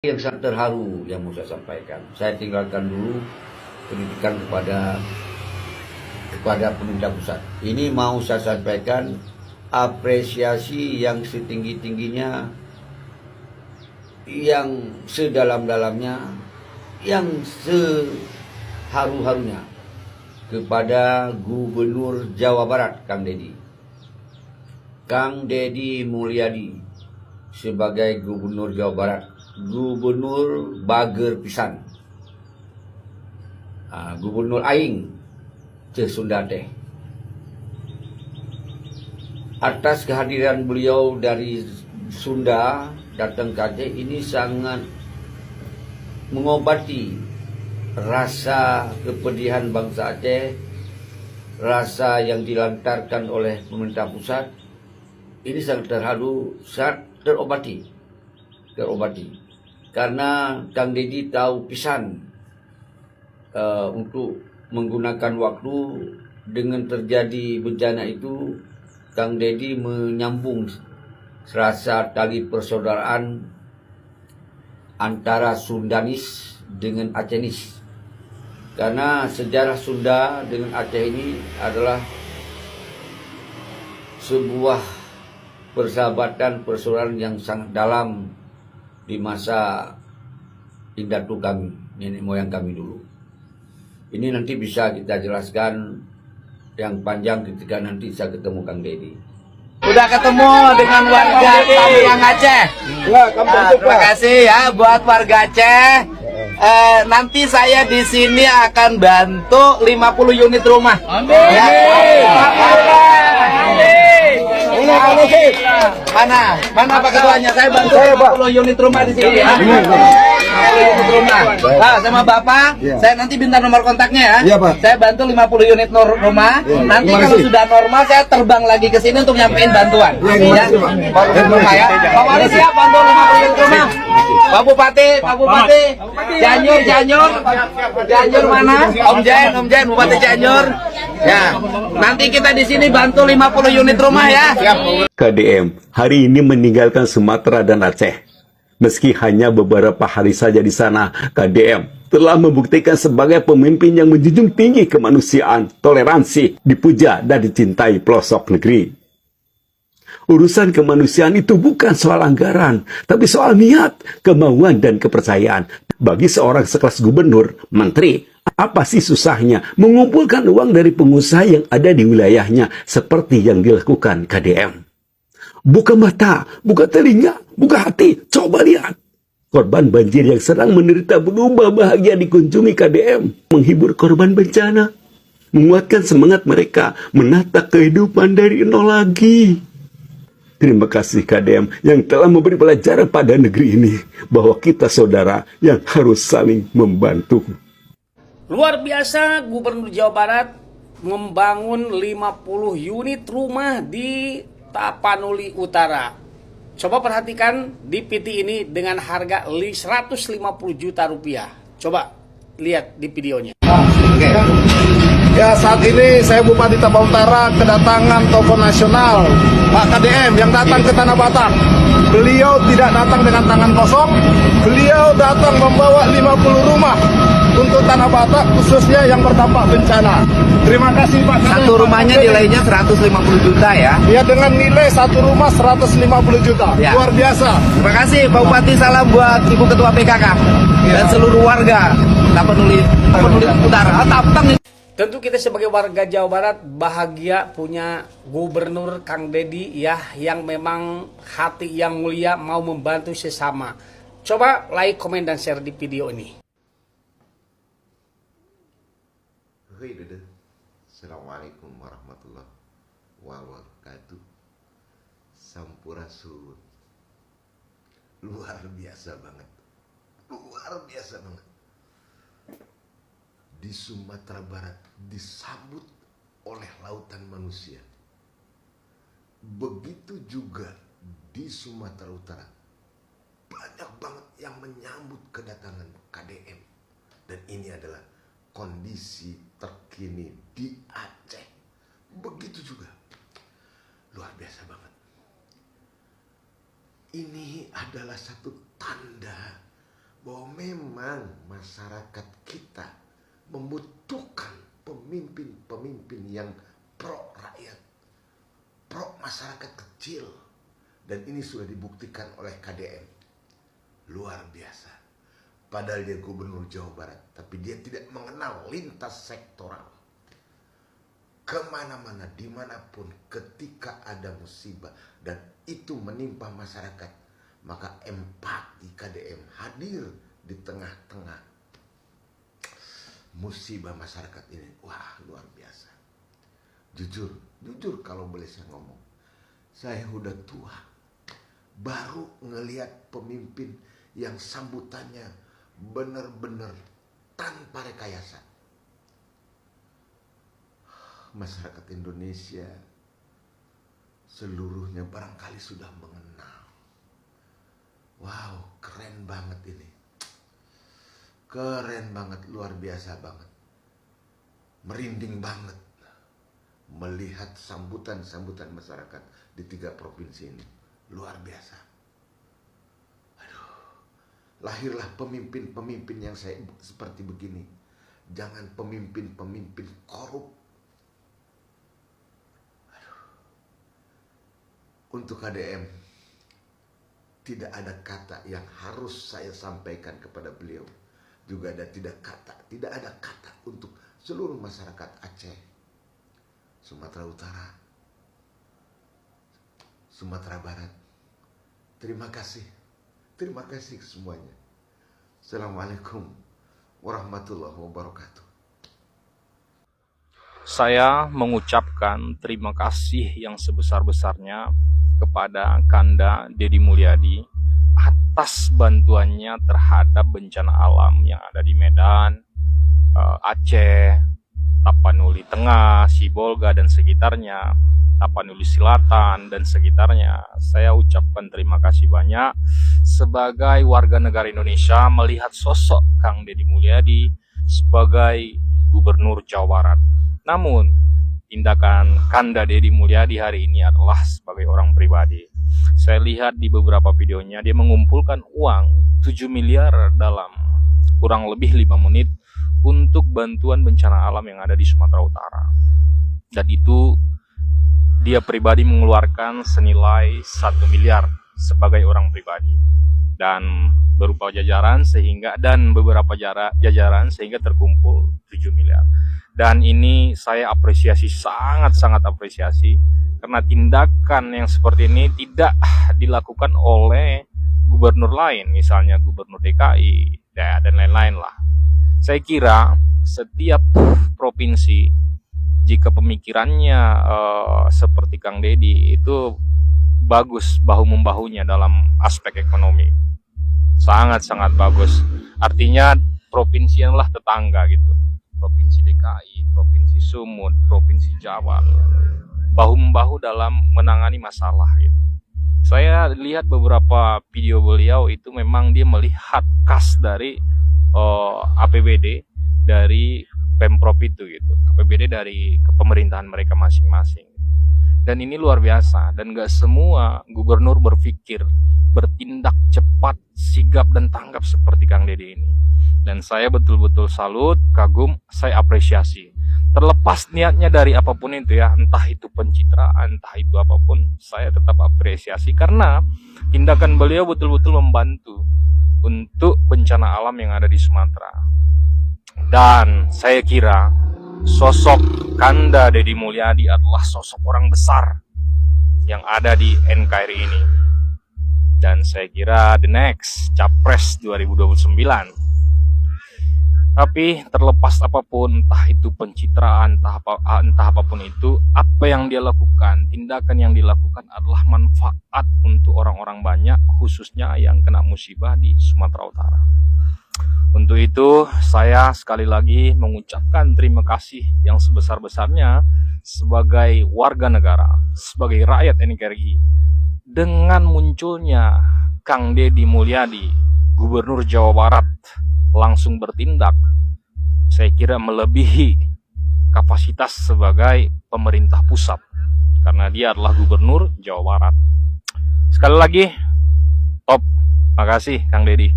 Yang sangat terharu yang mau saya sampaikan. Saya tinggalkan dulu pendidikan kepada pemerintah pusat. Ini mau saya sampaikan apresiasi yang setinggi-tingginya, yang sedalam-dalamnya, yang seharu-harunya kepada Gubernur Jawa Barat, Kang Deddy Mulyadi, sebagai Gubernur Jawa Barat. Gubernur Bager Pisan, Gubernur Aing ke Sunda teh. Atas kehadiran beliau dari Sunda datang ke Aceh ini sangat mengobati rasa kepedihan bangsa Aceh, rasa yang dilantarkan oleh pemerintah pusat. Ini sangat terharu, sangat terobati. Karena Kang Deddy tahu pisan untuk menggunakan waktu dengan terjadi bencana itu. Kang Deddy menyambung serasa tali persaudaraan antara Sundanis dengan Acenis. Karena sejarah Sunda dengan Aceh ini adalah sebuah persahabatan persaudaraan yang sangat dalam di masa indatu kami, nenek moyang kami dulu. Ini nanti bisa kita jelaskan yang panjang ketika nanti saya ketemu Kang Deddy. Udah ketemu dengan warga Tampiang Aceh. Terima kasih ya buat warga Aceh. Nanti saya di sini akan bantu 50 unit rumah. Ya. Mana Pak Ketuanya? Saya bantu 50 unit rumah di sini ya. 50 unit rumah. Nah, sama Bapak, saya nanti minta nomor kontaknya ya. Saya bantu 50 unit rumah. Nanti kalau sudah normal saya terbang lagi ke sini untuk nyampein bantuan. Ya. Pak Wali siap bantu 50 unit rumah. Pak Bupati, Cianjur mana? Om Jain, Bupati Cianjur. Ya, nanti kita di sini bantu 50 unit rumah ya. KDM hari ini meninggalkan Sumatera dan Aceh. Meski hanya beberapa hari saja di sana, KDM telah membuktikan sebagai pemimpin yang menjunjung tinggi kemanusiaan, toleransi, dipuja dan dicintai pelosok negeri. Urusan kemanusiaan itu bukan soal anggaran, tapi soal niat, kemauan, dan kepercayaan. Bagi seorang sekelas gubernur, menteri, apa sih susahnya mengumpulkan uang dari pengusaha yang ada di wilayahnya seperti yang dilakukan KDM? Buka mata, buka telinga, buka hati, coba lihat. Korban banjir yang sedang menderita berubah bahagia dikunjungi KDM, menghibur korban bencana, menguatkan semangat mereka menata kehidupan dari nol lagi. Terima kasih KDM yang telah memberi pelajaran pada negeri ini bahwa kita saudara yang harus saling membantu. Luar biasa, Gubernur Jawa Barat membangun 50 unit rumah di Tapanuli Utara. Coba perhatikan di PT ini dengan harga 150 juta rupiah. Coba lihat di videonya. Ya, saat ini saya Bupati Tapang Utara kedatangan tokoh nasional Pak KDM yang datang ke Tanah Batak. Beliau tidak datang dengan tangan kosong. Beliau datang membawa 50 rumah untuk Tanah Batak, khususnya yang terdampak bencana. Terima kasih Pak. Satu rumahnya nilainya 150 juta ya. Ya, dengan nilai satu rumah 150 juta. Ya. Luar biasa. Terima kasih Pak Bupati, salam buat Ibu Ketua PKK dan seluruh warga Tapanuli Utara. Tentu kita sebagai warga Jawa Barat bahagia punya Gubernur Kang Deddy ya, yang memang hati yang mulia, mau membantu sesama. Coba like, komen, dan share di video ini. Assalamualaikum warahmatullahi wabarakatuh. Sampurasun. Luar biasa banget. Di Sumatera Barat disambut oleh lautan manusia. Begitu juga di Sumatera Utara. Banyak banget yang menyambut kedatangan KDM. Dan ini adalah kondisi terkini di Aceh. Begitu juga. Luar biasa banget. Ini adalah satu tanda bahwa memang masyarakat kita membutuhkan pemimpin-pemimpin yang pro rakyat, pro masyarakat kecil. Dan ini sudah dibuktikan oleh KDM. Luar biasa. Padahal dia gubernur Jawa Barat, tapi dia tidak mengenal lintas sektoral. Kemana-mana, dimanapun, ketika ada musibah dan itu menimpa masyarakat, maka empati KDM hadir di tengah-tengah musibah masyarakat ini. Wah, luar biasa. Jujur kalau boleh saya ngomong, saya udah tua, baru ngelihat pemimpin yang sambutannya benar-benar tanpa rekayasa. Masyarakat Indonesia seluruhnya barangkali sudah mengenal. Wow, keren banget ini. Keren banget, luar biasa banget. Merinding banget melihat sambutan-sambutan masyarakat di 3 provinsi ini. Luar biasa. Aduh, lahirlah pemimpin-pemimpin yang seperti begini. Jangan pemimpin-pemimpin korup. Untuk KDM, tidak ada kata yang harus saya sampaikan kepada beliau. Juga tidak ada kata untuk seluruh masyarakat Aceh, Sumatera Utara, Sumatera Barat. Terima kasih semuanya. Assalamualaikum warahmatullahi wabarakatuh. Saya mengucapkan terima kasih yang sebesar-besarnya kepada Kanda Deddy Mulyadi atas bantuannya terhadap bencana alam yang ada di Medan, Aceh, Tapanuli Tengah, Sibolga dan sekitarnya, Tapanuli Selatan dan sekitarnya. Saya ucapkan terima kasih banyak sebagai warga negara Indonesia melihat sosok Kang Deddy Mulyadi sebagai Gubernur Jawa Barat. Namun, tindakan Kanda Deddy Mulyadi hari ini adalah sebagai orang pribadi. Saya lihat di beberapa videonya, dia mengumpulkan uang 7 miliar dalam kurang lebih 5 menit untuk bantuan bencana alam yang ada di Sumatera Utara. Dan itu dia pribadi mengeluarkan senilai 1 miliar sebagai orang pribadi. Dan berupa jajaran dan beberapa jajaran sehingga terkumpul 7 miliar. Dan ini saya apresiasi, sangat-sangat apresiasi, karena tindakan yang seperti ini tidak dilakukan oleh gubernur lain, misalnya gubernur DKI dan lain-lain lah. Saya kira setiap provinsi jika pemikirannya seperti Kang Deddy itu bagus bahu-membahunya dalam aspek ekonomi, sangat-sangat bagus. Artinya provinsi adalah tetangga gitu. Provinsi DKI, Provinsi Sumut, Provinsi Jawa, bahu-membahu dalam menangani masalah gitu. Saya lihat beberapa video beliau itu memang dia melihat kas dari APBD dari Pemprov itu gitu, APBD dari pemerintahan mereka masing-masing. Dan ini luar biasa, dan gak semua gubernur berpikir, bertindak cepat, sigap dan tanggap seperti Kang Deddy ini. Dan saya betul-betul salut, kagum, saya apresiasi. Terlepas niatnya dari apapun itu ya, entah itu pencitraan, entah itu apapun, saya tetap apresiasi karena tindakan beliau betul-betul membantu untuk bencana alam yang ada di Sumatera. Dan saya kira sosok Kanda Deddy Mulyadi adalah sosok orang besar yang ada di NKRI ini. Dan saya kira the next Capres 2029. Tapi terlepas apapun, entah itu pencitraan, entah apapun itu, apa yang dia lakukan, tindakan yang dilakukan adalah manfaat untuk orang-orang banyak, khususnya yang kena musibah di Sumatera Utara. Untuk itu, saya sekali lagi mengucapkan terima kasih yang sebesar-besarnya sebagai warga negara, sebagai rakyat NKRI. Dengan munculnya Kang Deddy Mulyadi, Gubernur Jawa Barat, langsung bertindak, saya kira melebihi kapasitas sebagai pemerintah pusat karena dia adalah Gubernur Jawa Barat. Sekali lagi, top, makasih Kang Deddy.